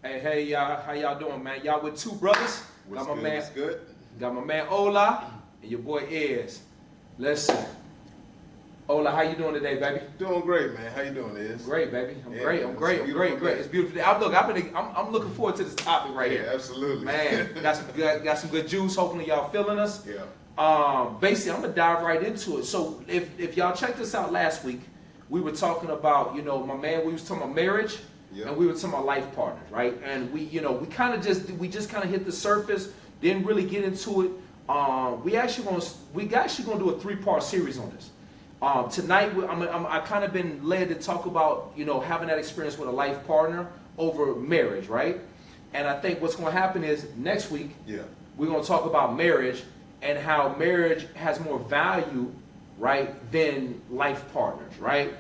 Hey, y'all, how y'all doing, man? Y'all with two brothers. What's got my good? man, What's good? got my man Ola and your boy Iz. Listen, Ola, how you doing today, baby? Doing great, man. How you doing, Iz? Great, baby. I'm Yeah, great. I'm it's great. a I'm beautiful great. day. It's beautiful. I'm looking forward to this topic right Yeah, here. absolutely. Man, got some good juice. Hopefully y'all feeling us. Yeah. Basically, I'm gonna dive right into it. So if y'all checked us out last week, we were talking about, my man, we was talking about marriage. Yep. And we were talking about life partners, right? And we just kind of hit the surface, didn't really get into it. We actually gonna do a 3-part series on this. Tonight, I kind of been led to talk about, having that experience with a life partner over marriage, right? And I think what's going to happen is next week, we're going to talk about marriage and how marriage has more value, right, than life partners, right?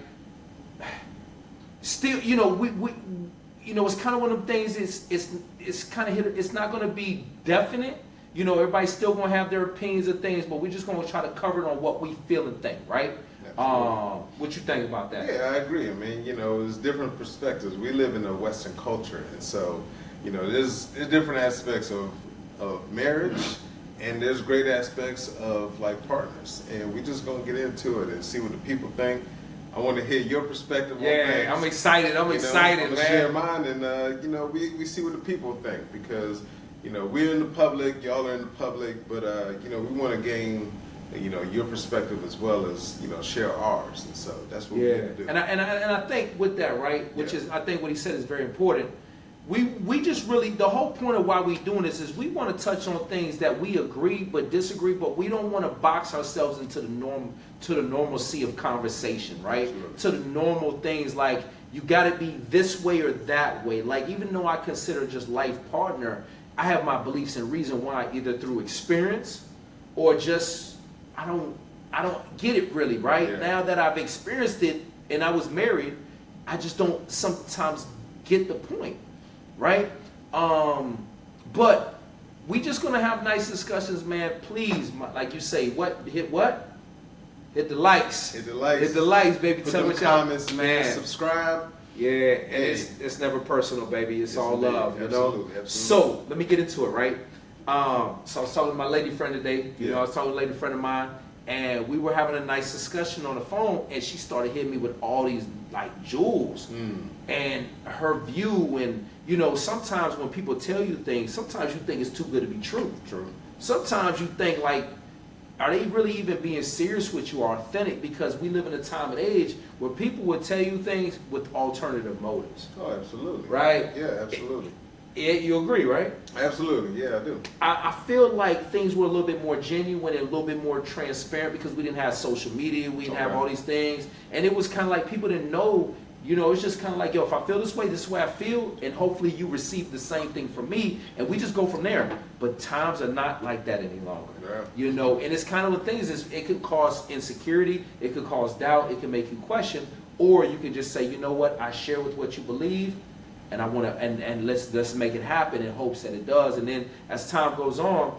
Still, it's kind of one of the things. It's kind of it's not going to be definite. Everybody's still going to have their opinions of things, but we're just going to try to cover it on what we feel and think, right? What you think about that? Yeah, I agree. I mean, there's different perspectives. We live in a Western culture, and so, there's different aspects of marriage, and there's great aspects of life partners, and we're just going to get into it and see what the people think. I want to hear your perspective on things. I'm excited. I'm excited, man. Share mine, and we see what the people think, because we're in the public, y'all are in the public, but we want to gain your perspective as well as share ours, and so that's what we need to do. And I think with that, right, which is I think what he said is very important. We just really, the whole point of why we doing this is we want to touch on things that we agree but disagree, but we don't want to box ourselves into the normalcy of conversation, right? Absolutely. To the normal things like you got to be this way or that way. Like, even though I consider just life partner, I have my beliefs and reason why, either through experience or just I don't get it really, right? Yeah. Now that I've experienced it and I was married, I just don't sometimes get the point. Right? But we just gonna have nice discussions, man. Please, like you say, hit what? Hit the likes. Hit the likes. Hit the likes, baby. Put Tell them me comments, man. man. Subscribe. Yeah, and Hey. it's never personal, baby. It's all indeed. love, Absolutely. So let me get into it, right? So I was talking to my lady friend today. I was talking to a lady friend of mine, and we were having a nice discussion on the phone, and she started hitting me with all these like jewels and her view. And sometimes when people tell you things, sometimes you think it's too good to be true. Sometimes you think like, are they really even being serious with you or authentic? Because we live in a time and age where people would tell you things with alternative motives. Oh, absolutely. Right? Yeah, absolutely. You agree, right? Absolutely. Yeah, I do. I feel like things were a little bit more genuine and a little bit more transparent because we didn't have social media, we didn't have all these things, and it was kind of like people didn't know. It's just kind of like, yo, if I feel this way is the way I feel, and hopefully you receive the same thing from me, and we just go from there. But times are not like that any longer. Yeah. And it's kind of the things is it could cause insecurity, it could cause doubt, it can make you question, or you can just say, you know what, I share with what you believe. And I want to, and let's make it happen in hopes that it does. And then as time goes on,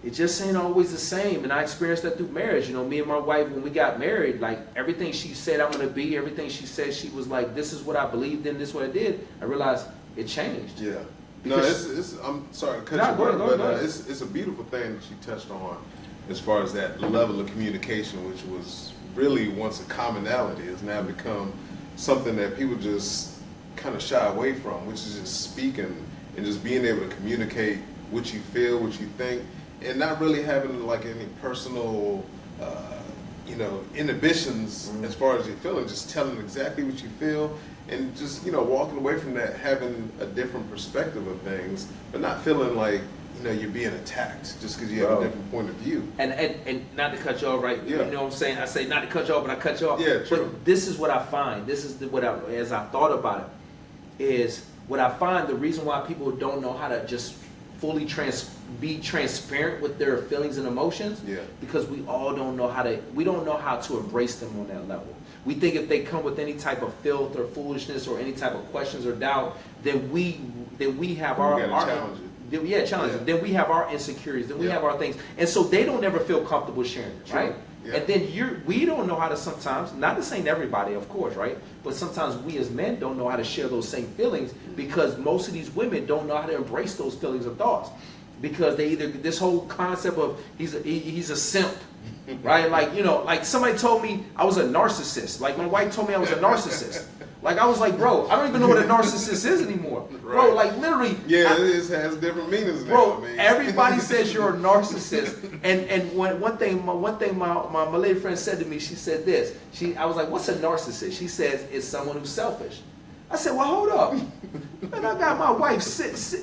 it just ain't always the same. And I experienced that through marriage. Me and my wife, when we got married, like everything she said I'm going to be, everything she said she was like, this is what I believed in, this is what I did. I realized it changed. Yeah. Because I'm sorry to cut you go off, but ahead. it's a beautiful thing that you touched on as far as that level of communication, which was really once a commonality, has now become something that people just kind of shy away from, which is just speaking and just being able to communicate what you feel, what you think, and not really having like any personal inhibitions as far as you're feeling, just telling exactly what you feel, and just walking away from that having a different perspective of things, but not feeling like you're being attacked just because you have a different point of view. And not to cut you off, right? Yeah. You know what I'm saying? I say not to cut you off, but I cut you off. Yeah, true. But this is what I find. This is as I thought about it, is what I find the reason why people don't know how to just fully be transparent with their feelings and emotions. Yeah. Because we don't know how to embrace them on that level. We think if they come with any type of filth or foolishness or any type of questions or doubt, then we have our challenge it. Challenge it. Then we have our insecurities. Then we have our things, and so they don't ever feel comfortable sharing it, right? Yeah. And then we don't know how to sometimes, not to say everybody, of course, right? But sometimes we as men don't know how to share those same feelings because most of these women don't know how to embrace those feelings or thoughts. Because they either, this whole concept of he's a simp, right? Like, you know, like somebody told me I was a narcissist. Like my wife told me I was a narcissist. Like I was like, bro, I don't even know what a narcissist is anymore. Right. Bro, like literally. Yeah, it has different meanings now. Bro, I mean. everybody says you're a narcissist. And one thing my lady friend said to me, she said this. I was like, what's a narcissist? She says it's someone who's selfish. I said, well, hold up. Man, I got my wife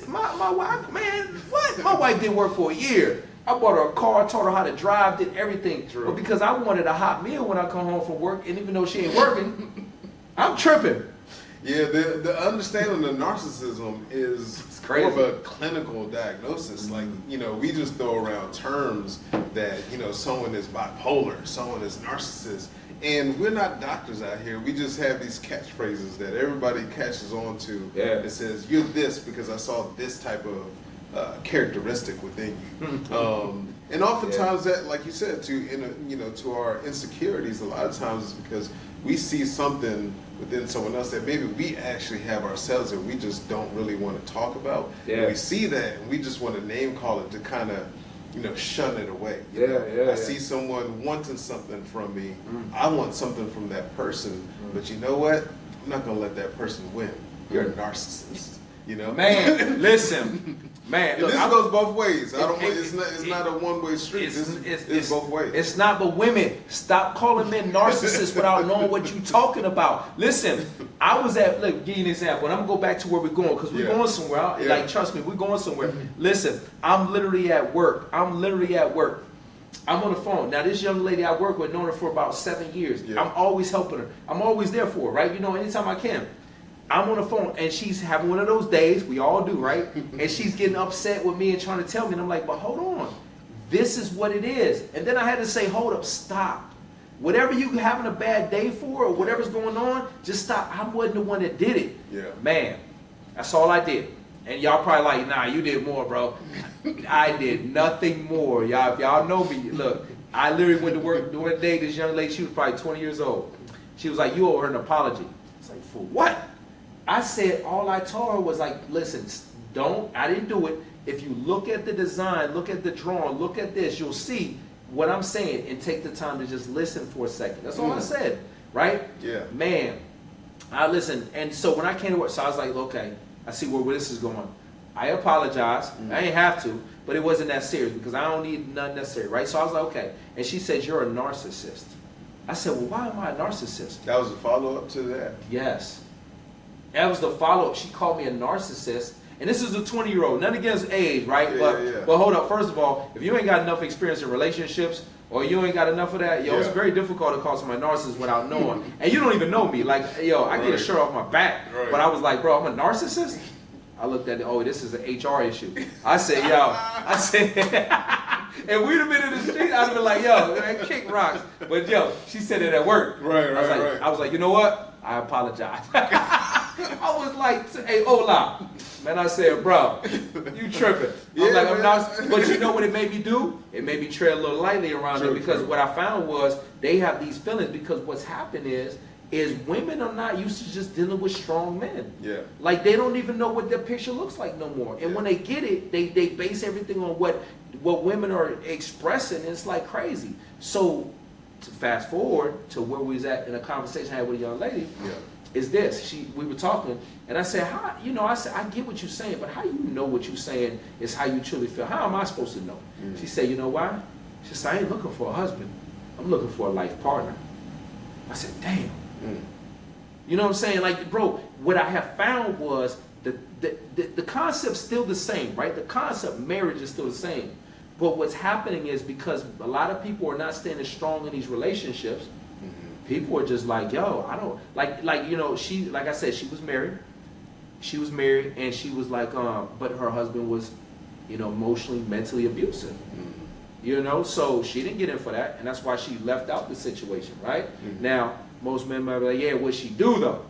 my wife, man, what? My wife did work for a year. I bought her a car, taught her how to drive, did everything. True. But because I wanted a hot meal when I come home from work, and even though she ain't working, I'm tripping. Yeah, the understanding of narcissism is crazy. more of a clinical diagnosis. Like, you know, we just throw around terms that, you know, someone is bipolar, someone is narcissist. And we're not doctors out here. We just have these catchphrases that everybody catches on to. Yeah. It says, you're this because I saw this type of characteristic within you. And oftentimes that, like you said, to our insecurities, a lot of times is because we see something within someone else that maybe we actually have ourselves and we just don't really want to talk about. Yeah. And we see that and we just want to name call it to kind of, you know, shun it away. Yeah. I see someone wanting something from me. I want something from that person. But you know what? I'm not going to let that person win. You're a narcissist. You know? Man, listen. Man, And look, this goes both ways. It's not a one-way street. It's both ways. It's not, but women, stop calling men narcissists without knowing what you're talking about. Listen, look, give you an example, and I'm going to go back to where we're going, because we're going somewhere. Like, trust me, we're going somewhere. Listen, I'm literally at work. I'm on the phone. Now, this young lady I work with, known her for about 7 years. Yeah. I'm always helping her. I'm always there for her, right? You know, anytime I can. I'm on the phone and she's having one of those days, we all do, right? And she's getting upset with me and trying to tell me, and I'm like, but hold on, this is what it is. And then I had to say, hold up, stop. Whatever you having a bad day for or whatever's going on, just stop. I wasn't the one that did it. Yeah. Man, that's all I did. And y'all probably like, nah, you did more, bro. I did nothing more. Y'all, if y'all know me, look, I literally went to work during the day. This young lady, she was probably 20 years old. She was like, you owe her an apology. It's like, for what? I said, all I told her was like, listen, I didn't do it. If you look at the design, look at the drawing, look at this, you'll see what I'm saying and take the time to just listen for a second. That's all I said, right? Yeah. Man, I listened. And so when I came to work, so I was like, okay, I see where this is going. I apologize. I ain't have to, but it wasn't that serious because I don't need nothing necessary, right? So I was like, okay. And she said, you're a narcissist. I said, well, why am I a narcissist? That was a follow-up to that? Yes. That was the follow-up. She called me a narcissist. And this is a 20-year-old. None against age, right? Yeah. But hold up. First of all, if you ain't got enough experience in relationships or you ain't got enough of that, it's very difficult to call somebody a narcissist without knowing. And you don't even know me. Like, I get a shirt off my back. Right. But I was like, bro, I'm a narcissist? I looked at it. Oh, this is an HR issue. I said, and we'd have been in the street, I'd have been like, yo, man, kick rocks. But she said it at work. Right. I was like, you know what? I apologize. I was like, hey, hola. Man, I said, bro, you tripping. I'm not, but you know what it made me do? It made me tread a little lightly around it because what I found was they have these feelings because what's happened is women are not used to just dealing with strong men. Yeah. Like they don't even know what their picture looks like no more. And when they get it, they base everything on what women are expressing. And it's like crazy. So to fast forward to where we was at in a conversation I had with a young lady, is this. We were talking and I said, I said, I get what you're saying, but how you know what you're saying is how you truly feel. How am I supposed to know? She said, you know why? She said, I ain't looking for a husband. I'm looking for a life partner. I said, damn. You know what I'm saying? Like, bro, what I have found was the concept's still the same, right? The concept marriage is still the same. But what's happening is because a lot of people are not standing strong in these relationships, people are just like, yo, I don't like she, like I said, she was married. She was married and she was like, but her husband was, emotionally, mentally abusive. You know, so she didn't get in for that, and that's why she left out the situation, right? Now, most men might be like, yeah, what she do though?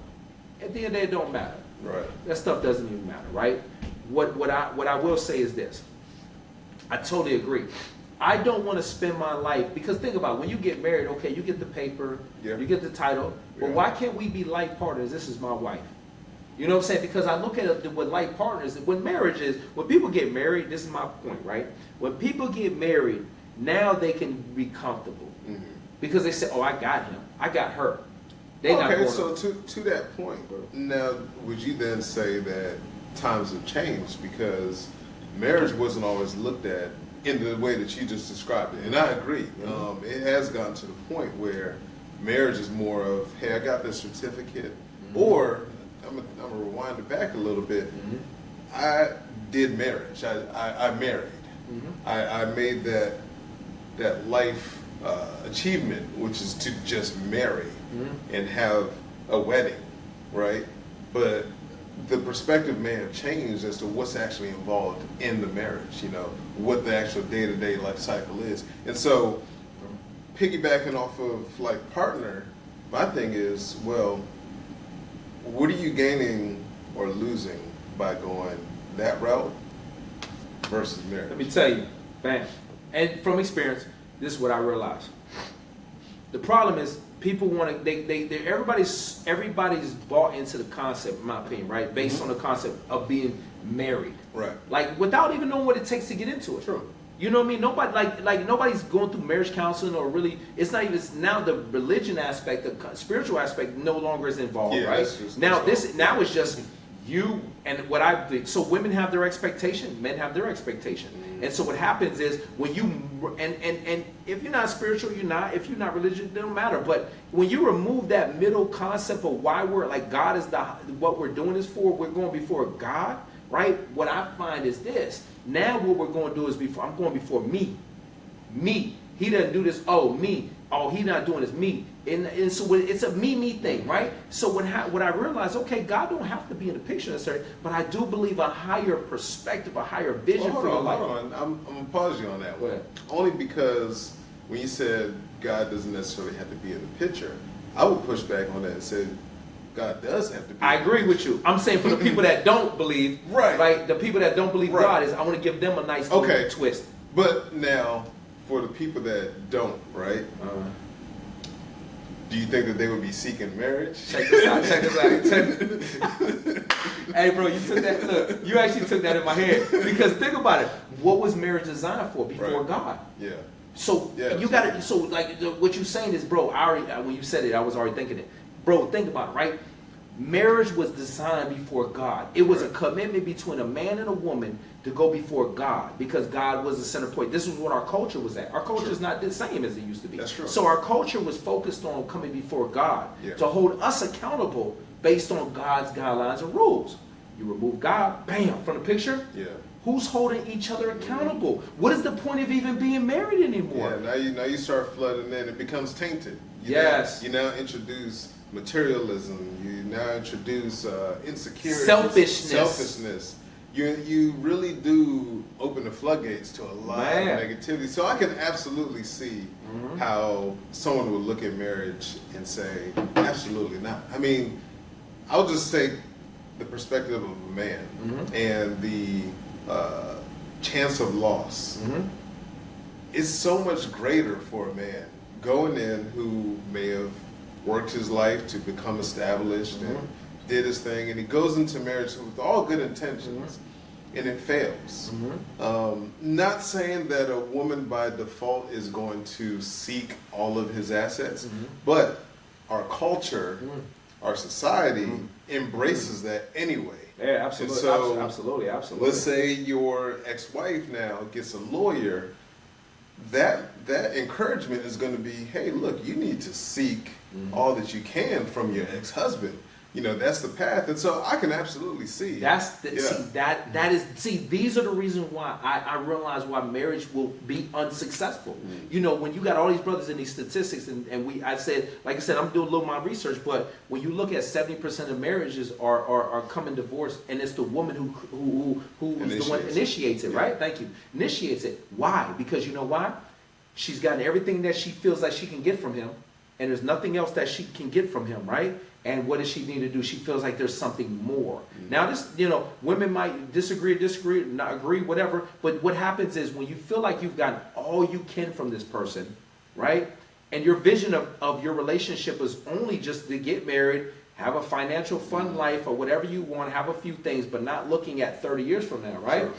At the end of the day, it don't matter. Right. That stuff doesn't even matter, right? What I will say is this. I totally agree. I don't want to spend my life, because think about it, when you get married, okay, you get the paper, Yeah. you get the title, but Yeah. why can't we be life partners? This is my wife. You know what I'm saying? Because I look at it with life partners, when marriage is, when people get married, this is my point, right? When people get married, now they can be comfortable. Mhm. Because they say, oh, I got him, I got her. They not Okay, going so to that point, now would you then say that times have changed because marriage wasn't always looked at in the way that you just described it? And I agree. It has gotten to the point where marriage is more of, hey, I got this certificate, or I'm gonna rewind it back a little bit. I did marriage. I married. I made that life achievement, which is to just marry and have a wedding, right? But the perspective may have changed as to what's actually involved in the marriage, you know, what the actual day-to-day life cycle is. And so, piggybacking off of like partner, my thing is, well, what are you gaining or losing by going that route versus marriage? Let me tell you, bam. And from experience, this is what I realized. The problem is people want to, everybody's bought into the concept, in my opinion, right? Based on the concept of being married. Right. Like without even knowing what it takes to get into it. True. You know what I mean? Nobody like nobody's going through marriage counseling or really. It's not even. It's now the religion aspect, the spiritual aspect, no longer is involved, Yeah, right? Now it's just you and what I think. So women have their expectation, men have their expectation, and so what happens is when you and if you're not spiritual, you're not. If you're not religious, it don't matter. But when you remove that middle concept of why we're like God is what we're doing this for, we're going before God. Right? What I find is this. Now what we're going to do is I'm going before me. Me. He doesn't do this. Oh, me. Oh, he not doing this. Me. And so it's a me thing, right? So what I realized, okay, God don't have to be in the picture necessarily, but I do believe a higher perspective, a higher vision for your life. Hold on. I'm going to pause you on that one. Go ahead. Only because when you said God doesn't necessarily have to be in the picture, I would push back on that and say, God does have to be. I agree with you. I'm saying for the people that don't believe, right? The people that don't believe God I want to give them a nice little twist. But now, for the people that don't, right? Do you think that they would be seeking marriage? Check this out. Hey, bro, you took that. Look, you actually took that in my head because think about it. What was marriage designed for before God? Yeah. So you got to. So like what you're saying is, bro. When you said it, I was already thinking it. Bro, think about it, right? Marriage was designed before God. It was a commitment between a man and a woman to go before God because God was the center point. This is what our culture was at. Our culture is not the same as it used to be. That's true. So our culture was focused on coming before God to hold us accountable based on God's guidelines and rules. You remove God, bam, from the picture. Yeah. Who's holding each other accountable? What is the point of even being married anymore? Yeah, now you start flooding in. It becomes tainted. You now introduce materialism. You now introduce insecurity, selfishness. You really do open the floodgates to a lot of negativity. So I can absolutely see how someone would look at marriage and say, absolutely not. I mean, I'll just take the perspective of a man and the chance of loss. It's so much greater for a man going in who may have worked his life to become established and did his thing, and he goes into marriage with all good intentions, and it fails. Not saying that a woman by default is going to seek all of his assets, but our culture, our society embraces that anyway. Yeah, absolutely. So, absolutely. Let's say your ex-wife now gets a lawyer. That encouragement is going to be, hey, look, you need to seek all that you can from your ex-husband. You know, that's the path. And so I can absolutely see. These are the reasons why I realize why marriage will be unsuccessful. You know, when you got all these brothers in these statistics, and I said, I'm doing a little of my research, but when you look at 70% of marriages are coming divorced, and it's the woman who is the one initiates it, right? Thank you. Initiates it. Why? Because you know why? She's gotten everything that she feels like she can get from him, and there's nothing else that she can get from him, right? And what does she need to do? She feels like there's something more. Now, this, women might disagree, not agree, whatever. But what happens is when you feel like you've gotten all all you can from this person, right? And your vision of your relationship is only just to get married, have a financial fun life or whatever you want, have a few things, but not looking at 30 years from now, right? Sure.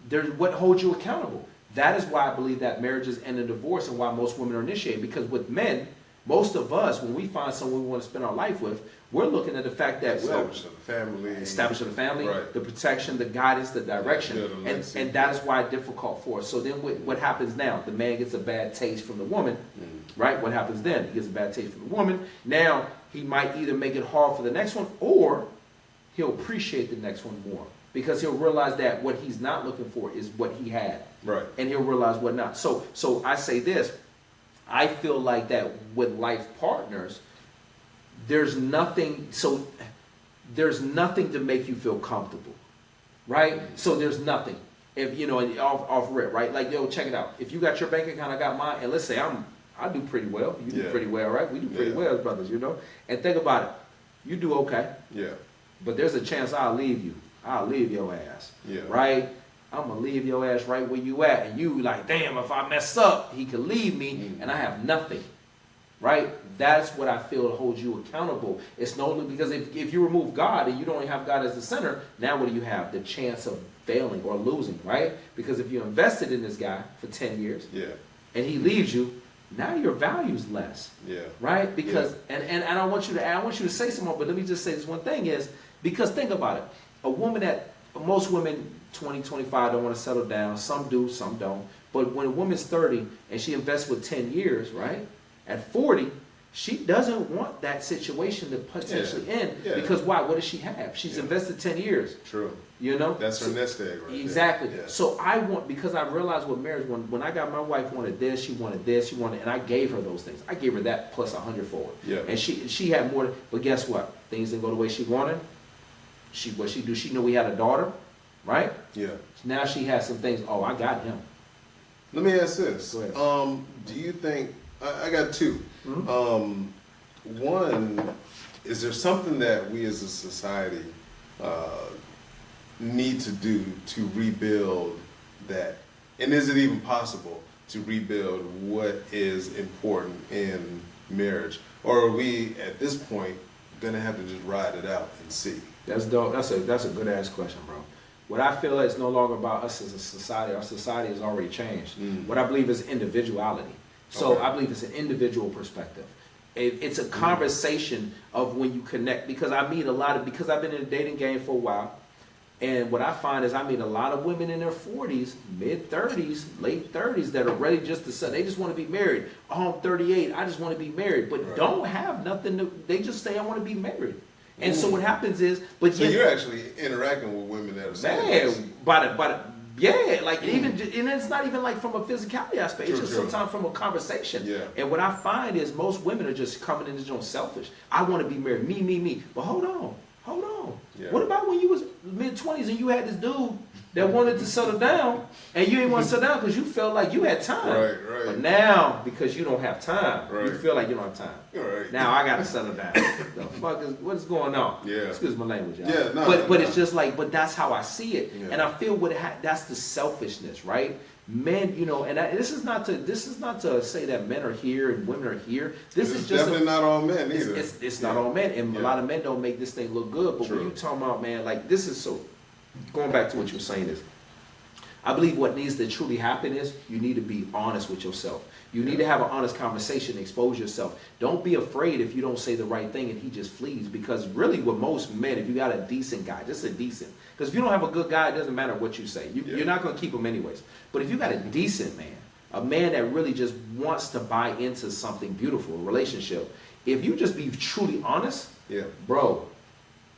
There's what holds you accountable. That is why I believe that marriages end in divorce and why most women are initiated. Because with men, most of us, when we find someone we want to spend our life with, we're looking at the fact that establishing a family, right. The protection, the guidance, the direction, and that is why it's difficult for us. So then, what happens now? The man gets a bad taste from the woman, right? What happens then? He gets a bad taste from the woman. Now he might either make it hard for the next one, or he'll appreciate the next one more because he'll realize that what he's not looking for is what he had, right? And he'll realize what not. So I say this. I feel like that with life partners, there's nothing to make you feel comfortable, right? So there's nothing. If you know, off rip, right? Like, yo, check it out. If you got your bank account, I got mine, and let's say I do pretty well. You do pretty well, right? We do pretty well as brothers, you know? And think about it. You do okay. Yeah. But there's a chance I'll leave you. I'll leave your ass. Yeah. Right? I'm going to leave your ass right where you at. And you like, damn, if I mess up, he could leave me and I have nothing. Right? That's what I feel holds you accountable. It's no, because if you remove God and you don't have God as the center, now what do you have? The chance of failing or losing, right? Because if you invested in this guy for 10 years and he leaves you, now your value's less. Yeah. Right? Because and I want you to say some more, but let me just say this one thing is, because think about it. Most women 20, 25 don't want to settle down. Some do, some don't. But when a woman's 30 and she invests with 10 years, right? At 40, she doesn't want that situation to potentially end. Yeah. Because why? What does she have? She's invested 10 years. True. You know? That's her nest egg, right? Exactly. Yeah. So because I realized with marriage, when I got my wife wanted this, she wanted this, she wanted, and I gave her those things. I gave her that plus 100-fold. Yeah. And she had more, but guess what? Things didn't go the way she wanted. What she do? She knew we had a daughter, right? Yeah. Now she has some things. Oh, I got him. Let me ask this. Go ahead. Do you think I got two? One, is there something that we as a society need to do to rebuild that? And is it even possible to rebuild what is important in marriage? Or are we, at this point, going to have to just ride it out and see? That's dope. That's a good ass question, bro. What I feel is no longer about us as a society. Our society has already changed. What I believe is individuality. So I believe it's an individual perspective. It's a conversation of when you connect, because I meet because I've been in the dating game for a while, and what I find is I meet a lot of women in their 40s, mid-30s, late 30s that are ready just to say, they just want to be married. Oh, I'm 38, I just want to be married, but don't have nothing they just say, I want to be married. And so what happens is, so you're actually interacting with women that are saying even, and it's not even like from a physicality aspect. It's just sometimes from a conversation. Yeah. And what I find is most women are just coming in this own selfish. I want to be married, me. But hold on. Yeah. What about when you was mid-20s and you had this dude that wanted to settle down, and you didn't want to settle down because you felt like you had time. Right. But now, because you don't have time, you feel like you don't have time. Right. Now I got to settle down. The fuck what is going on? Yeah. Excuse my language, y'all. Yeah, but it's just like, but that's how I see it, and I feel that's the selfishness, right? Men, and this is not to say that men are here and women are here. This is just definitely not all men either. It's not all men, and a lot of men don't make this thing look good. But when you talking about, man, like this is so. Going back to what you were saying is, I believe what needs to truly happen is you need to be honest with yourself. You need to have an honest conversation, expose yourself. Don't be afraid if you don't say the right thing and he just flees. Because really with most men, if you got a decent guy, just a decent. Because if you don't have a good guy, it doesn't matter what you say. You're not going to keep him anyways. But if you got a decent man, a man that really just wants to buy into something beautiful, a relationship, if you just be truly honest, bro,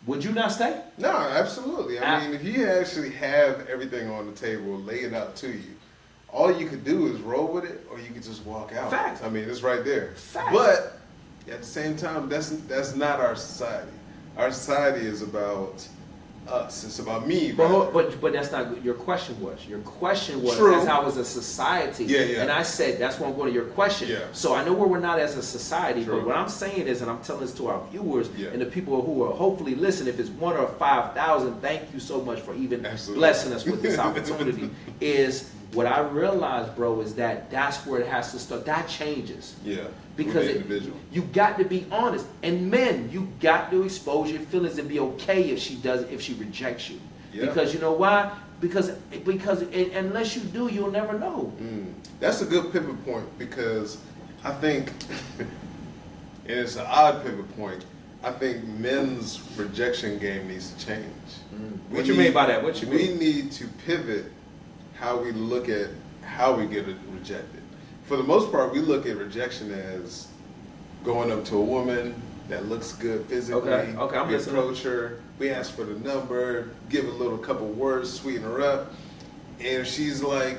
would you not stay? No, absolutely. I mean, if you actually have everything on the table, lay it out to you, all you could do is roll with it, or you could just walk out. Fact. I mean, it's right there. Fact. But at the same time, that's not our society. Our society is about us. It's about me. But that's not your question was. Your question was as how was a society. Yeah. And I said that's why I'm going to your question. Yeah. So I know where we're not as a society, but what I'm saying is, and I'm telling this to our viewers and the people who are hopefully listening, if it's 1 or 5,000, thank you so much for even blessing us with this opportunity. Is What I realized, bro, is that that's where it has to start. That changes. Yeah. Because you got to be honest. And men, you got to expose your feelings and be okay if she rejects you. Yeah. Because you know why? Because unless you do, you'll never know. That's a good pivot point, because I think, and it's an odd pivot point, I think men's rejection game needs to change. What you mean by that? What you mean? We need to pivot how we look at how we get rejected. For the most part, we look at rejection as going up to a woman that looks good physically. Okay, we approach her, we ask for the number, give a little couple words, sweeten her up, and if she's like,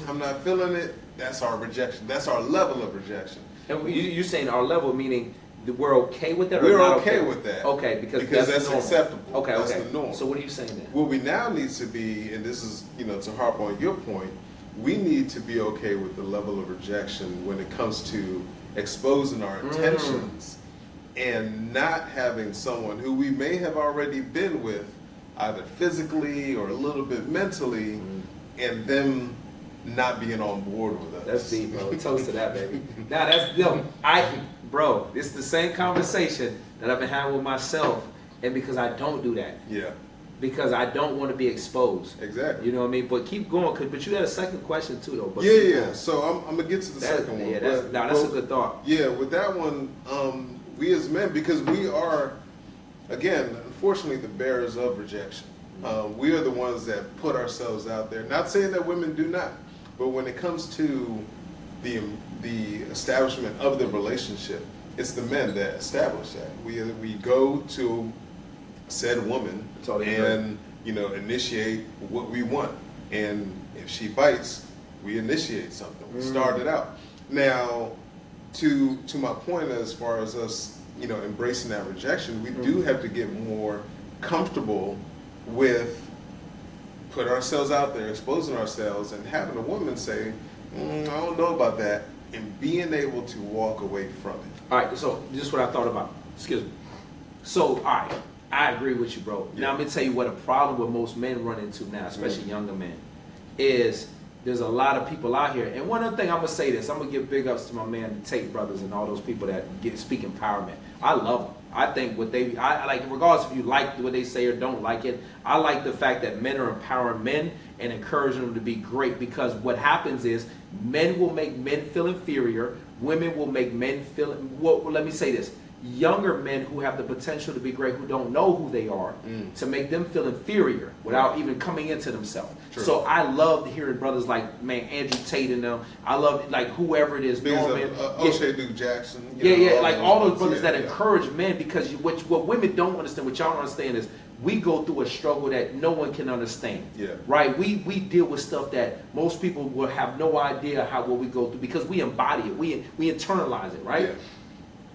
I'm not feeling it, that's our rejection. That's our level of rejection. And you're saying our level, meaning we're okay with that? We're okay with that. Okay, because that's acceptable. Okay, that's okay. the norm. So what are you saying then? What we now need to be, and this is, to harp on your point, we need to be okay with the level of rejection when it comes to exposing our intentions and not having someone who we may have already been with, either physically or a little bit mentally, and them not being on board with us. That's deep, bro. Toast to that, baby. Now bro, this is the same conversation that I've been having with myself, and because I don't do that. Yeah. Because I don't want to be exposed. Exactly. You know what I mean? But keep going, but you had a second question too, though. But yeah. So I'm gonna get to the second one. Yeah, that's a good thought. Yeah, with that one, we as men, because we are, again, unfortunately, the bearers of rejection. We are the ones that put ourselves out there. Not saying that women do not, but when it comes to the establishment of the relationship, it's the men that establish that. We go to said woman and initiate what we want, and if she bites, we initiate something. We start it out. Now, to my point, as far as us embracing that rejection, we do have to get more comfortable with putting ourselves out there, exposing ourselves, and having a woman say, I don't know about that, and being able to walk away from it. All right, so this is what I thought about. Excuse me. So, all right, I agree with you, bro. Yeah. Now, I'm going to tell you what a problem with most men run into now, especially younger men, is there's a lot of people out here. And one other thing, I'm going to say this. I'm going to give big ups to my man, the Tate brothers, and all those people that speak empowerment. I love them. I think I like, regardless if you like what they say or don't like it, I like the fact that men are empowering men and encouraging them to be great, because what happens is men will make men feel inferior, women will make men feel, well, let me say this, younger men who have the potential to be great, who don't know who they are, to make them feel inferior without even coming into themselves. True. So I love hearing brothers like, man, Andrew Tate and them. I love like whoever it is, Norman, O'Shea Duke Jackson. Like all those brothers that encourage men, because what women don't understand, what y'all don't understand is we go through a struggle that no one can understand. Yeah. Right? We deal with stuff that most people will have no idea what we go through, because we embody it. We internalize it, right? Yeah.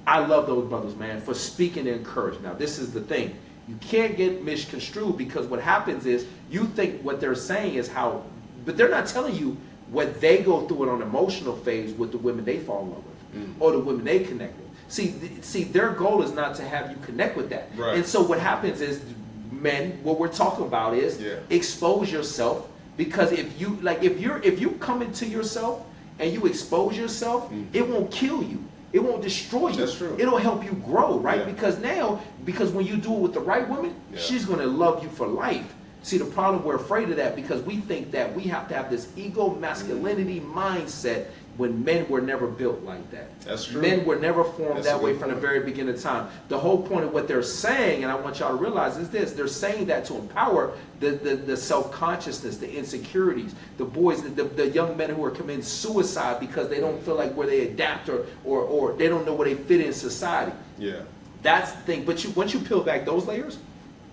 I love those brothers, man, for speaking and encouraging. Now, this is the thing. You can't get misconstrued, because what happens is you think what they're saying is how, but they're not telling you what they go through it on an emotional phase with the women they fall in love with or the women they connect with. See, their goal is not to have you connect with that. Right. And so what happens is, men, what we're talking about is expose yourself, because if you come into yourself and you expose yourself, it won't kill you. It won't destroy you. That's true. It'll help you grow, right? Yeah. Because when you do it with the right woman, she's going to love you for life. See, the problem, we're afraid of that, because we think that we have to have this ego masculinity mindset, when men were never built like that. That's true. Men were never formed that way from the very beginning of time. The whole point of what they're saying, and I want y'all to realize, is this: they're saying that to empower the self-consciousness, the insecurities, the boys, the young men who are committing suicide because they don't feel like where they adapt or they don't know where they fit in society. Yeah. That's the thing. But once you peel back those layers,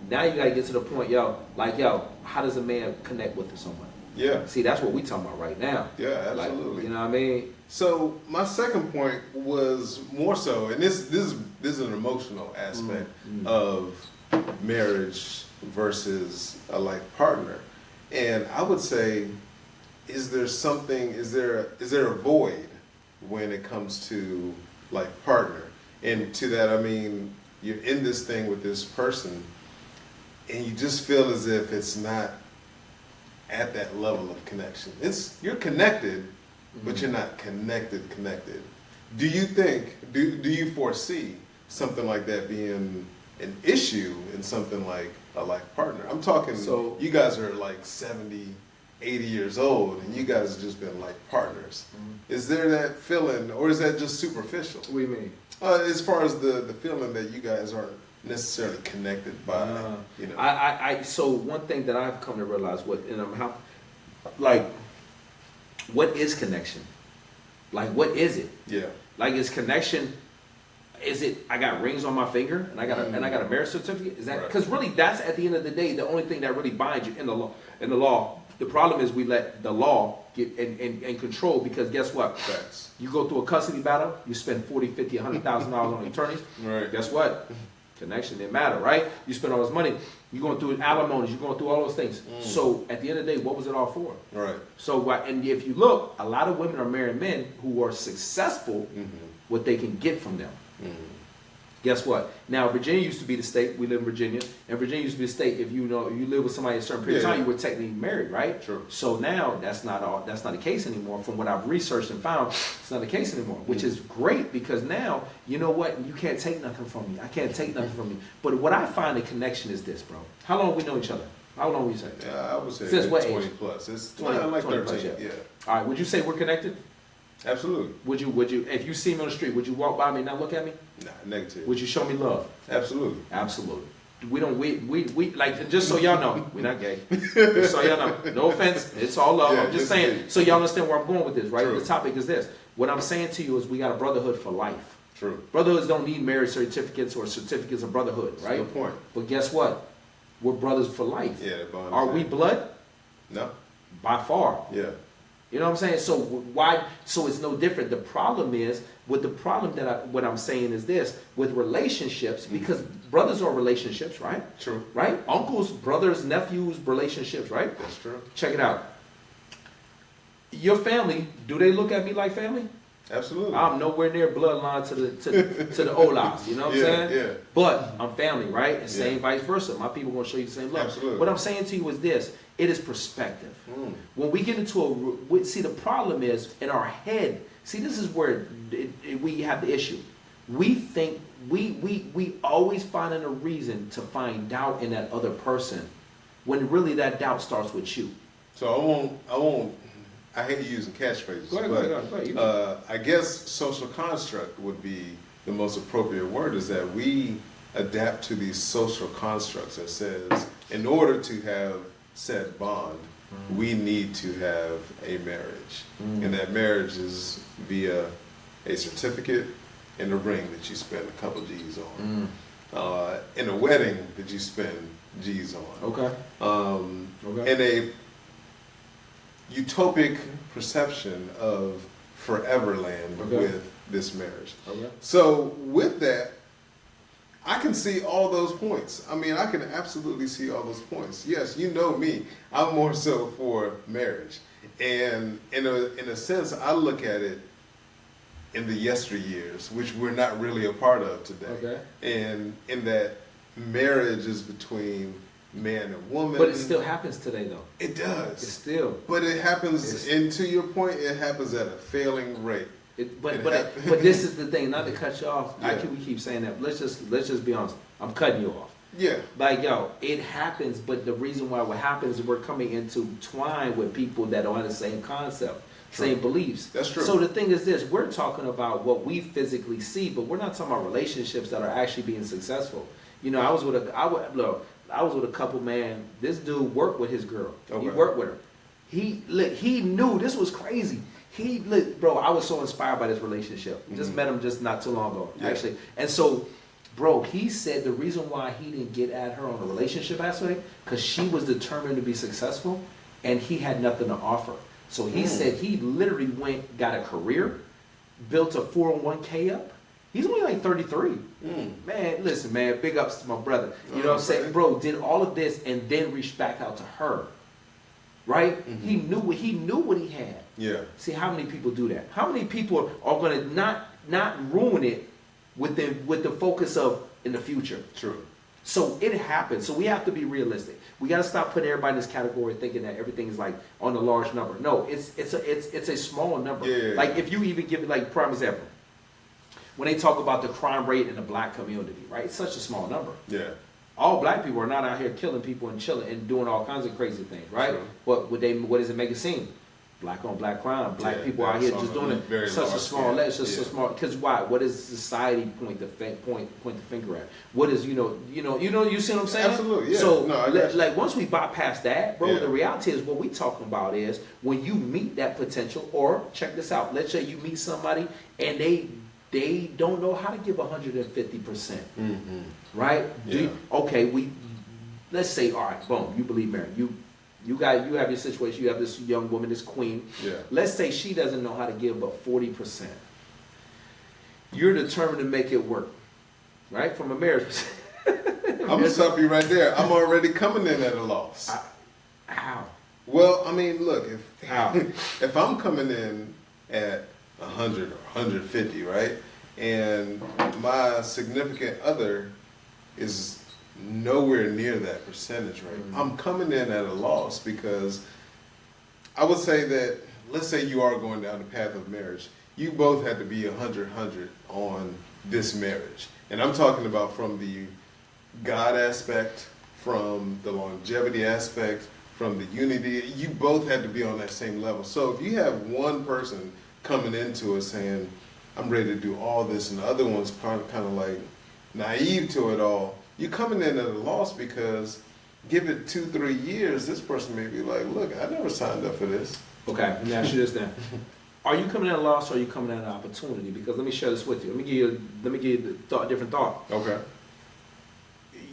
now you gotta get to the point, how does a man connect with someone? Yeah. See, that's what we talking about right now. Yeah, absolutely. Like, you know what I mean? So my second point was more so, and this is an emotional aspect of marriage versus a life partner, and I would say, is there a void when it comes to life partner? And to that, I mean, you're in this thing with this person, and you just feel as if it's not at that level of connection. You're connected, but you're not connected. Do you think, do you foresee something like that being an issue in something like a life partner? I'm talking, So- you guys are like 70, 80 years old, and you guys have just been like partners. Is there that feeling, or is that just superficial? What do you mean? As far as the feeling that you guys aren't necessarily connected by, you know. So one thing that I've come to realize like, what is connection? Like, what is it? Yeah. Like, is connection? Is it? I got rings on my finger and I got a marriage certificate. Is that Right. because really that's at the end of the day the only thing that really binds you in the law. In the law, the problem is we let the law get in control because guess what? Facts. You go through a custody battle, you spend $40, $50, $100,000 on attorneys. Right. Guess what? Connection didn't matter, right? You spend all this money. You're going through alimonies. You're going through all those things. So at the end of the day, what was it all for? Right. So and if you look, a lot of women are marrying men who are successful. What they can get from them. Guess what? Now Virginia used to be the state. We live in Virginia, and Virginia used to be the state. If you live with somebody a certain period of time, you were technically married, right? True. So now that's not the case anymore. From what I've researched and found, it's not the case anymore, which is great because now you know what? You can't take nothing from me. I can't take nothing from you. But what I find a connection is this, bro. How long we know each other? How long would you say? Yeah, I would say Since what 20 age? plus. It's 20, 20, like 20 13. plus, Yeah. All right. Would you say we're connected? Absolutely. Would you, if you see me on the street, would you walk by me and not look at me? Nah, negative. Would you show me love? Absolutely. Absolutely. We don't, we like, just so y'all know, we're not gay. Just so y'all know. No offense. It's all love. Yeah, I'm just just saying, me. so y'all understand where I'm going with this, right? True. The topic is this. What I'm saying to you is we got a brotherhood for life. True. Brotherhoods don't need marriage certificates or certificates of brotherhood, right? Good point. But guess what? We're brothers for life. Yeah, the bond is Are we there. blood? No. By far. Yeah. You know what I'm saying? So why? So it's no different. The problem is what I'm saying is this with relationships because brothers are relationships, right? True. Right? Uncles, brothers, nephews, relationships, right? That's true. Check it out. Your family, do they look at me like family? Absolutely. I'm nowhere near bloodline to the Olas, you know what I'm saying? Yeah. But I'm family, right? And same Yeah. vice versa. My people gonna show you the same love. Absolutely. What I'm saying to you is this: it is perspective. When we get into see, the problem is in our head. See, this is where we have the issue. We think we always finding a reason to find doubt in that other person, when really that doubt starts with you. So I hate using catchphrases, Go ahead. but I guess social construct would be the most appropriate word, is that we adapt to these social constructs that says in order to have said bond, we need to have a marriage. And that marriage is via a certificate and a ring that you spend a couple G's on. And a wedding that you spend G's on. Okay. Okay. And a utopic perception of foreverland with this marriage. Okay. So with that, I can see all those points. I mean, I can absolutely see all those points. Yes, you know me. I'm more so for marriage. And in a sense, I look at it in the yesteryears, which we're not really a part of today. Okay. And in that marriage is between man and woman. But it still happens today, though. It does. It's still. But it happens, and to your point, it happens at a failing rate. But this is the thing. Not to cut you off. Yeah. We keep saying that. Let's just be honest. I'm cutting you off. Yeah. Like yo, it happens. But the reason why what happens is we're coming into twine with people that don't have the same concept, same beliefs. That's true. So the thing is this: we're talking about what we physically see, but we're not talking about relationships that are actually being successful. You know, I was with a couple, man. This dude worked with his girl. Okay. He worked with her. He knew this was crazy. Bro, I was so inspired by this relationship. Just met him just not too long ago, actually. And so, bro, he said the reason why he didn't get at her on the relationship aspect, because she was determined to be successful, and he had nothing to offer. So he said he literally got a career, built a 401k up. He's only like 33. Man, listen, man, big ups to my brother. You know what I'm saying? Bro, did all of this and then reached back out to her. Right? He knew what he had. Yeah. See, how many people do that? How many people are going to not ruin it with the focus of in the future? True. So it happens. So we have to be realistic. We got to stop putting everybody in this category thinking that everything is like on a large number. No, it's a small number. Yeah. Like if you even give it like prime example, when they talk about the crime rate in the black community, right? It's such a small number. Yeah. All black people are not out here killing people and chilling and doing all kinds of crazy things, right? Sure. What does it make it seem? Black on black crime. Black people out here just doing it such a small. It's just so small. Because why? What does society point the finger at? What is you see what I'm saying? Absolutely. Yeah. So no, like once we bypass that, bro, Yeah. the reality is what we talking about is when you meet that potential, or check this out. Let's say you meet somebody and they don't know how to give 150%, right? Yeah. Let's say, all right, boom, you believe Mary, you have your situation, you have this young woman, this queen. Yeah. Let's say she doesn't know how to give but 40%. You're determined to make it work, right? From a marriage. I'm gonna stop you right there. I'm already coming in at a loss. How? Well, I mean, look, How? if I'm coming in at 100 or 150, right, and my significant other is nowhere near that percentage rate, I'm coming in at a loss because I would say that, let's say you are going down the path of marriage, you both had to be 100 on this marriage. And I'm talking about from the God aspect, from the longevity aspect, from the unity. You both had to be on that same level. So if you have one person coming into it saying, I'm ready to do all this, and the other one's kind of like naive to it all, you're coming in at a loss because give it 2-3 years, this person may be like, look, I never signed up for this. Okay, let me ask you this then. Are you coming at a loss or are you coming at an opportunity? Because let me share this with you. Let me give you a different thought. Okay.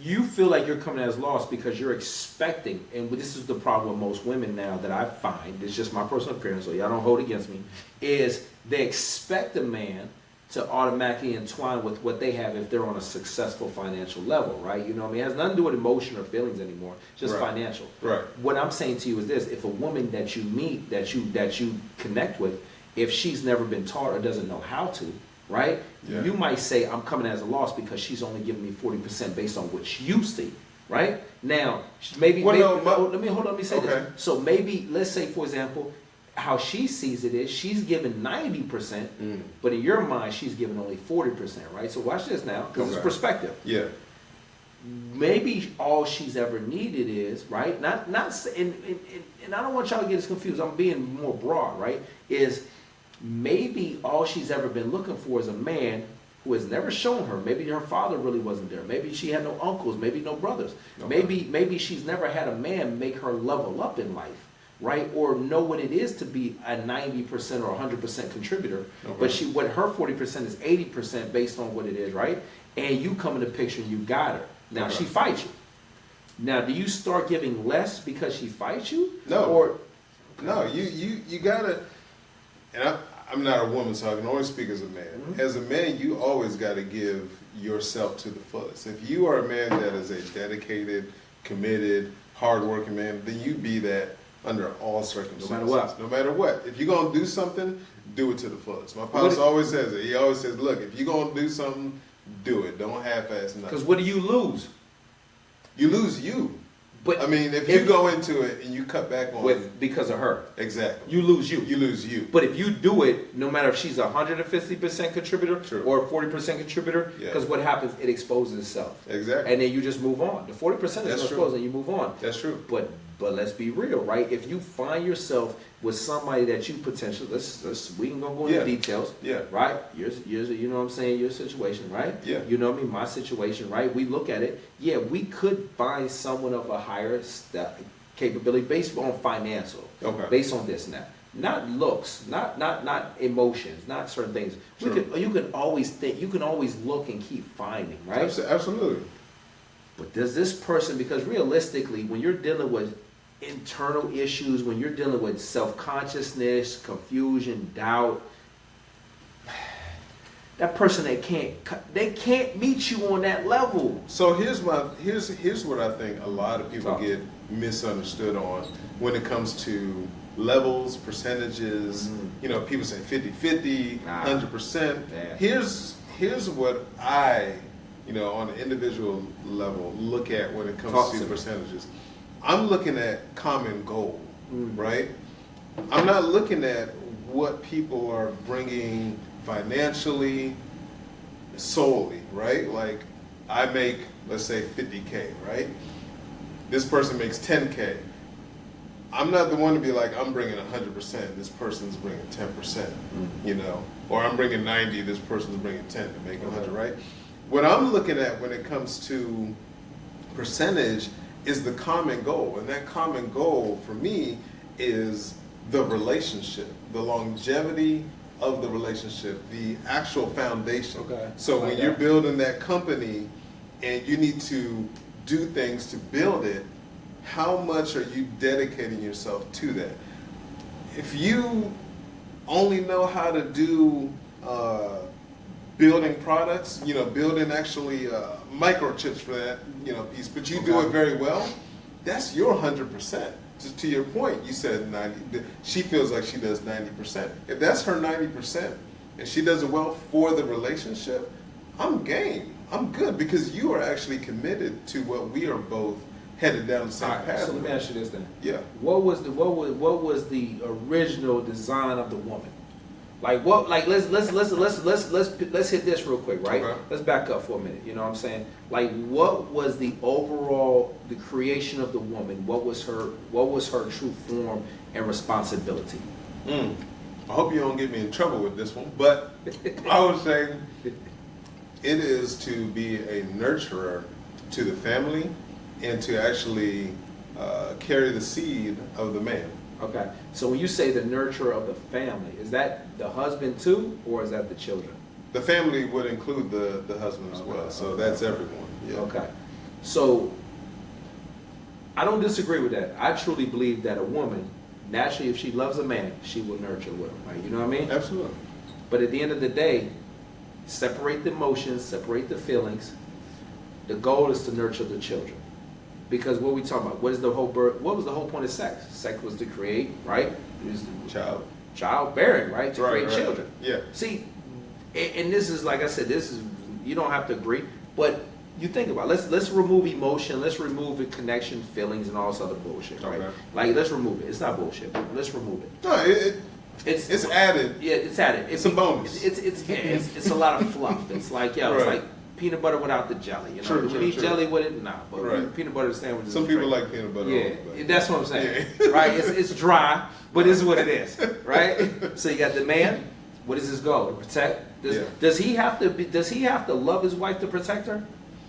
You feel like you're coming as lost because you're expecting, and this is the problem with most women now that I find, it's just my personal appearance, so y'all don't hold it against me, is they expect a man to automatically entwine with what they have if they're on a successful financial level, right? You know what I mean? It has nothing to do with emotion or feelings anymore, just financial. Right. What I'm saying to you is this: if a woman that you meet, that you connect with, if she's never been taught or doesn't know how to, right? Yeah. You might say, I'm coming as a loss because she's only giving me 40% based on what you see, right? Now, let me say this. So maybe, let's say, for example, how she sees it is she's giving 90%, but in your mind, she's giving only 40%, right? So watch this now, because it's perspective. Yeah. Maybe all she's ever needed is, right? And I don't want y'all to get this confused. I'm being more broad, right? Is maybe all she's ever been looking for is a man who has never shown her. Maybe her father really wasn't there. Maybe she had no uncles, maybe no brothers. Okay. Maybe she's never had a man make her level up in life, right? Or know what it is to be a 90% or 100% contributor. Okay. But what her 40% is 80% based on what it is, right? And you come in the picture and you got her. Now she fights you. Now, do you start giving less because she fights you? No. Or no, you gotta. And I'm not a woman, so I can only speak as a man. Mm-hmm. As a man, you always got to give yourself to the fullest. If you are a man that is a dedicated, committed, hardworking man, then you be that under all circumstances. No matter what. No matter what. If you're going to do something, do it to the fullest. My pops always says it. He always says, look, if you're going to do something, do it. Don't half-ass nothing. Because what do you lose? You lose you. But I mean, if you go into it and you cut back on because of her, exactly, you lose you. You lose you. But if you do it, no matter if she's 150% contributor or 40% contributor, because what happens, it exposes itself. Exactly. And then you just move on. The 40% is exposed, and you move on. That's true. But let's be real, right? If you find yourself with somebody that you potentially, we can go into details, right? You know what I'm saying? Your situation, right? Yeah. You know what I mean? My situation, right? We look at it. Yeah, we could find someone of a higher capability based on financial, based on this and that. Not looks, not emotions, not certain things. You can always think, you can always look and keep finding, right? Absolutely. But does this person, because realistically, when you're dealing with internal issues, when you're dealing with self-consciousness, confusion, doubt, that person they can't meet you on that level. So here's what I think a lot of people get misunderstood on when it comes to levels, percentages. You know, people say 50-50, 100%. Here's what I on an individual level, look at when it comes Talk to to me. percentages? I'm looking at common goal, Mm. right? I'm not looking at what people are bringing financially solely, right? Like, I make, let's say, 50K, right? This person makes 10K. I'm not the one to be like, I'm bringing 100%, this person's bringing 10%, or I'm bringing 90, this person's bringing 10 to make 100, right? What I'm looking at when it comes to percentage is the common goal, and that common goal for me is the relationship, the longevity of the relationship, the actual foundation. Okay. So when Like you're that. building that company and you need to do things to build it, how much are you dedicating yourself to that? If you only know how to do building products, building actually microchips for that, piece, but you do Okay. it very well, that's your 100%. Just to your point, you said 90. She feels like she does 90%. If that's her 90% and she does it well for the relationship, I'm game. I'm good because you are actually committed to what we are both headed down the same All right, path. so let me ask you this then. Yeah. What was the original design of the woman? Like what? Like let's hit this real quick, right? Okay. Let's back up for a minute. You know what I'm saying? Like what was the overall the creation of the woman? What was her true form and responsibility? I hope you don't get me in trouble with this one, but I would say it is to be a nurturer to the family and to actually carry the seed of the man. Okay. So when you say the nurturer of the family, is that the husband too, or is that the children? The family would include the husband as well, Okay, so okay, that's okay. everyone. Yeah. Okay. So I don't disagree with that. I truly believe that a woman, naturally, if she loves a man, she will nurture with him. Right? You know what I mean? Absolutely. But at the end of the day, separate the emotions, separate the feelings. The goal is to nurture the children. Because what we talking about? What was the whole point of sex? Sex was to create, right? It was childbearing, right? To create children. Yeah. See, and this is like I said, you don't have to agree, but you think about it. Let's remove emotion, let's remove the connection, feelings, and all this other bullshit, right? Okay. Like let's remove it. It's not bullshit. Let's remove it. No, it's added. Yeah, it's added. It's a bonus. It's a lot of fluff. It's like it's Right. like peanut butter without the jelly. You know, True, you true, need true. jelly with it, nah. But Right. peanut butter sandwiches. Some is people great. like peanut butter. Yeah, on it, but- that's what I'm saying. Yeah. Right? It's dry, but it's what it is. Right? So you got the man. What is his goal? To protect. Yeah. Does he have to love his wife to protect her?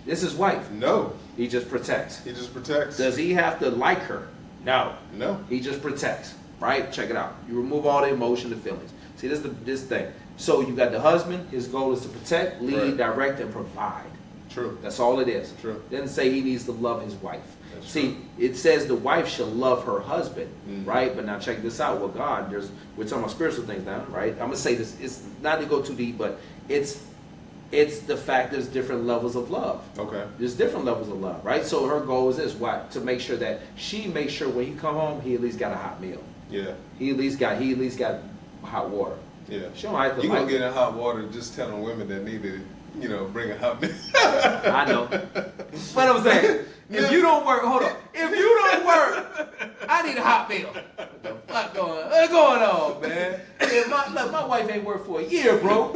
This is his wife. No, He just protects. he just protects. Does he have to like her? No. No. He just protects. Right? Check it out. You remove all the emotion, the feelings. See, this thing. So you got the husband. His goal is to protect, lead, Right. direct, and provide. True. That's all it is. True. Didn't say he needs to love his wife. That's See, true. it says the wife shall love her husband, Mhm. right? But now check this out. With God, we're talking about spiritual things now, right? I'm gonna say this. It's not to go too deep, but it's the fact there's different levels of love. Okay. There's different levels of love, right? So her goal is this: what? To make sure that she makes sure when he come home, he at least got a hot meal. Yeah. He at least got hot water. Yeah. She don't have to You like gonna get in hot water just telling women that need to, bring a hot. I know. But I'm saying, if you don't work, hold on. If you don't work, I need a hot meal. What the fuck what's going on, man? If my wife ain't worked for a year, bro.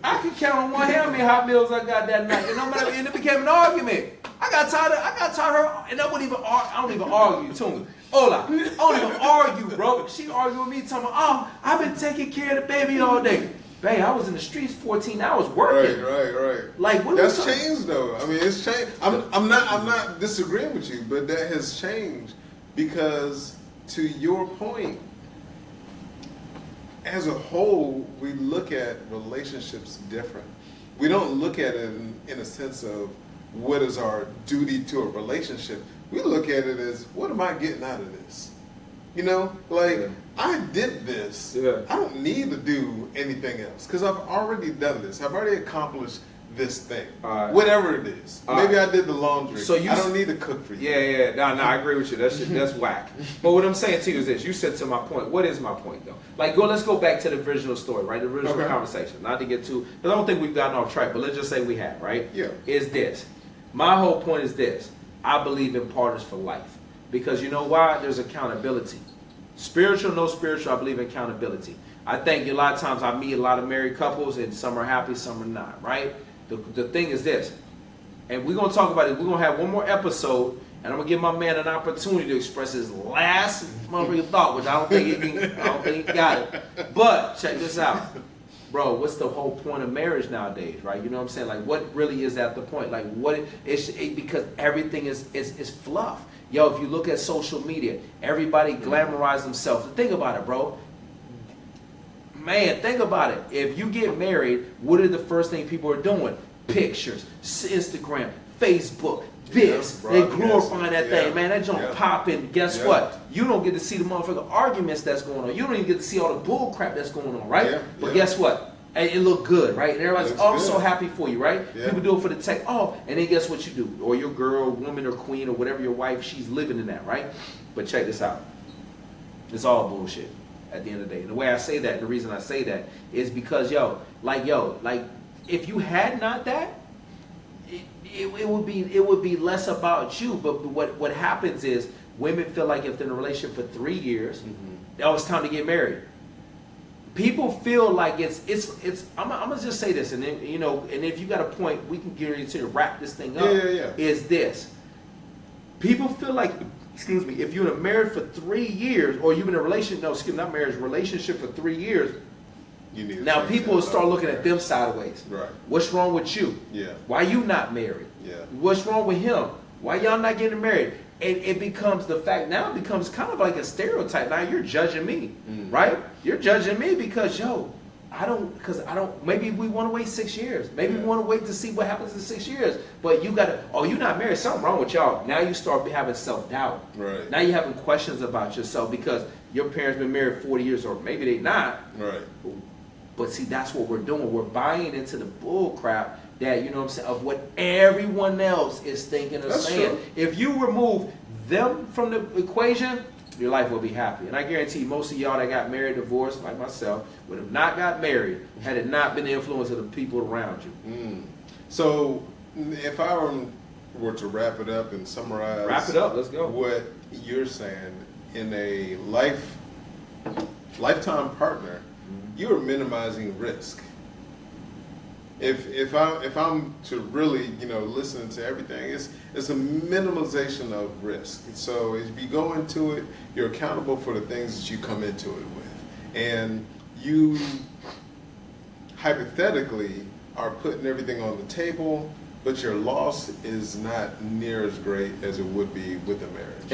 I can count on one hand how many hot meals I got that night, and it became an argument. I got tired of her, and I don't even argue to me. Hola, I don't even argue, bro. She argued with me, telling me, "Oh, I've been taking care of the baby all day." Babe, I was in the streets 14 hours working. Right. Like, what That's was up? changed though. I mean, it's changed. I'm not disagreeing with you, but that has changed because, to your point, as a whole, we look at relationships different. We don't look at it in a sense of what is our duty to a relationship. We look at it as, what am I getting out of this? Yeah. I did this. Yeah. I don't need to do anything else because I've already done this. I've already accomplished this thing, Alright. whatever it is. Alright. Maybe I did the laundry. So you I don't need to cook for you. Yeah, no, I agree with you. That's whack. But what I'm saying to you is this: you said to my point. What is my point though? Like, let's go back to the original story, right? The original Okay. conversation. Not to get too, because I don't think we've gotten off track. But let's just say we have, right? Yeah. Is this? My whole point is this: I believe in partners for life, because you know why? There's accountability. Spiritual, no spiritual. I believe in accountability. I think a lot of times I meet a lot of married couples, and some are happy, some are not, right? The thing is this, and we're gonna talk about it. We're gonna have one more episode, and I'm gonna give my man an opportunity to express his last motherfucking thought, which I don't think he got it. But check this out, bro. What's the whole point of marriage nowadays, right? You know what I'm saying? Like, what really is at the point? Like, because everything is fluff. Yo, if you look at social media, everybody glamorize themselves. Think about it, bro. Man, think about it. If you get married, what are the first thing people are doing? Pictures, Instagram, Facebook, this. Yeah, they glorifying that yeah, thing, man. That junk yeah. popping. Guess Yeah. what? You don't get to see the motherfucking arguments that's going on. You don't even get to see all the bull crap that's going on, right? Yeah, But yeah. guess what? And it look good, right? And everybody's, Looks oh, I'm so good. happy for you, right? Yeah. People do it for the tech. Oh, and then guess what you do? Or your girl, woman, or queen, or whatever your wife, she's living in that, right? But check this out. It's all bullshit at the end of the day. And the way I say that, the reason I say that is because, like, if you had not that, it would be less about you. But what happens is women feel like if they're in a relationship for 3 years, oh, it's time to get married. People feel like it's. I'm gonna just say this, and then and if you got a point, we can get ready to wrap this thing up. Yeah. Is this? People feel like, excuse me, if you're in a marriage for 3 years, or you've been in a relationship for 3 years. You need to Now change people will that start up. looking at them sideways. Right. What's wrong with you? Yeah. Why you not married? Yeah. What's wrong with him? Why y'all not getting married? And it becomes now it becomes kind of like a stereotype. Now you're judging me, right? You're judging me because maybe we want to wait 6 years. Maybe we want to wait to see what happens in 6 years. But you're not married. Something wrong with y'all. Now you start having self-doubt. Right. Now you're having questions about yourself because your parents been married 40 years, or maybe they not. Right. But see, that's what we're doing. We're buying into the bull crap that, of what everyone else is thinking or That's saying. true. If you remove them from the equation, your life will be happy. And I guarantee you, most of y'all that got married, divorced, like myself, would have not got married had it not been the influence of the people around you. So, if I were to wrap it up and summarize, Wrap it up. Let's go. What you're saying, in a lifetime partner, you're minimizing risk. If I'm to really listen to everything, it's a minimization of risk. So if you go into it, you're accountable for the things that you come into it with, and you hypothetically are putting everything on the table, but your loss is not near as great as it would be with a marriage.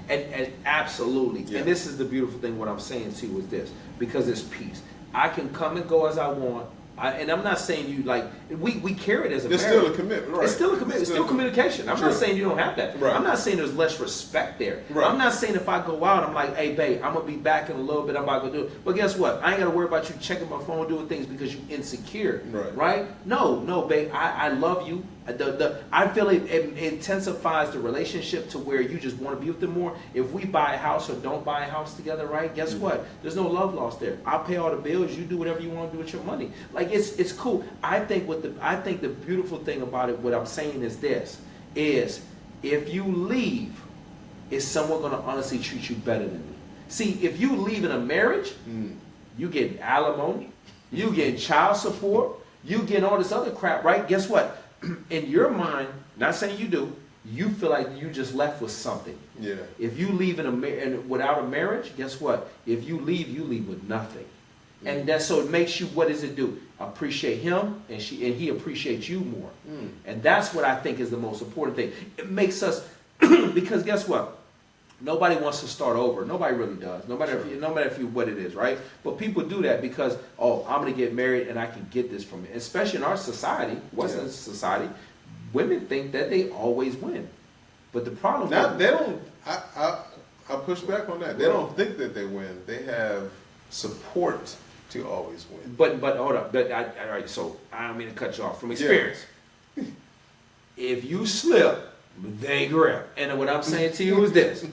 And absolutely. Yeah. And this is the beautiful thing. What I'm saying to you is this, because it's peace. I can come and go as I want. And I'm not saying you we carry it as a marriage. It's still a commitment, right? It's still a commitment. It's still communication. I'm True. not saying you don't have that. Right. I'm not saying there's less respect there. Right. I'm not saying if I go out, I'm like, hey, babe, I'm going to be back in a little bit. I'm about to do it. But guess what? I ain't got to worry about you checking my phone, doing things because you're insecure. Right? No, babe, I love you. I feel it intensifies the relationship to where you just want to be with them more. If we buy a house or don't buy a house together, right? Guess what? There's no love lost there. I'll pay all the bills. You do whatever you want to do with your money. Like it's cool. I think the beautiful thing about it, what I'm saying is this: is if you leave, is someone going to honestly treat you better than me? See, if you leave in a marriage, you get alimony, you get child support, you get all this other crap, right? Guess what? In your mind, not saying you do, you feel like you just left with something. Yeah. If you leave without a marriage, guess what? If you leave with nothing. And that's so it makes you, what does it do? Appreciate him, and he appreciates you more. And that's what I think is the most important thing. It makes us, because guess what? Nobody wants to start over. Nobody really does. No matter if you what it is, right? But people do that because, I'm going to get married and I can get this from it. Especially in our society, Western society, women think that they always win. But the problem Now they don't. I push back on that. They don't think that they win. They have support to always win. But hold up. All right, so I don't mean to cut you off. From experience, if you slip, they grab. And what I'm saying to you is this.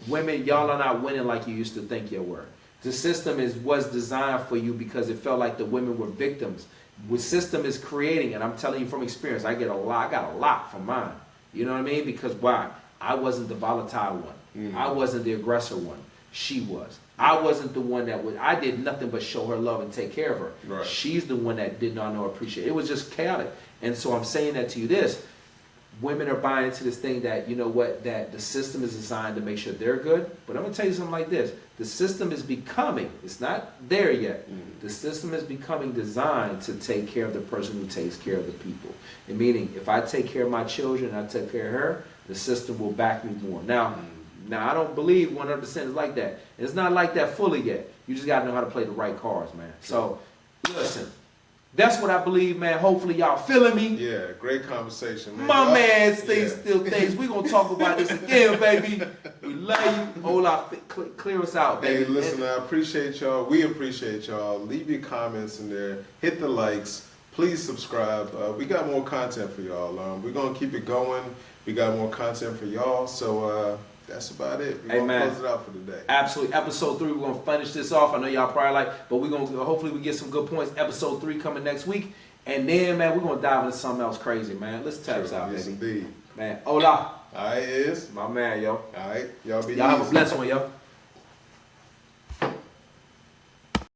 Women, y'all are not winning like you used to think you were. The system was designed for you because it felt like the women were victims. The system is creating, and I'm telling you from experience, I got a lot from mine. You know what I mean? Because why? I wasn't the volatile one. I wasn't the aggressor one. She was. I wasn't the one I did nothing but show her love and take care of her. Right. She's the one that did not know or appreciate. It was just chaotic. And so I'm saying that to you this. Women are buying into this thing that, you know what, that the system is designed to make sure they're good. But I'm going to tell you something like this. The system is becoming, it's not there yet. The system is becoming designed to take care of the person who takes care of the people. And meaning, if I take care of my children and I take care of her, the system will back me more. Now I don't believe 100% is like that. It's not like that fully yet. You just got to know how to play the right cards, man. So, listen. That's what I believe, man. Hopefully y'all feeling me. Yeah, great conversation, man. My man still thinks. We're going to talk about this again, baby. We love you. Hola, clear us out, baby. Hey, listen, I appreciate y'all. We appreciate y'all. Leave your comments in there. Hit the likes. Please subscribe. We got more content for y'all. We're going to keep it going. We got more content for y'all. So, that's about it. We're going to close it out for today. Absolutely. Episode 3, we're going to finish this off. I know y'all probably like, but we're going to, hopefully we get some good points. Episode 3 coming next week. And then, man, we're going to dive into something else crazy, man. Let's tap us out, yes, baby. Indeed. Man, hola. All right, is. My man, yo. All right. Y'all be Y'all have easy. a blessed one, yo.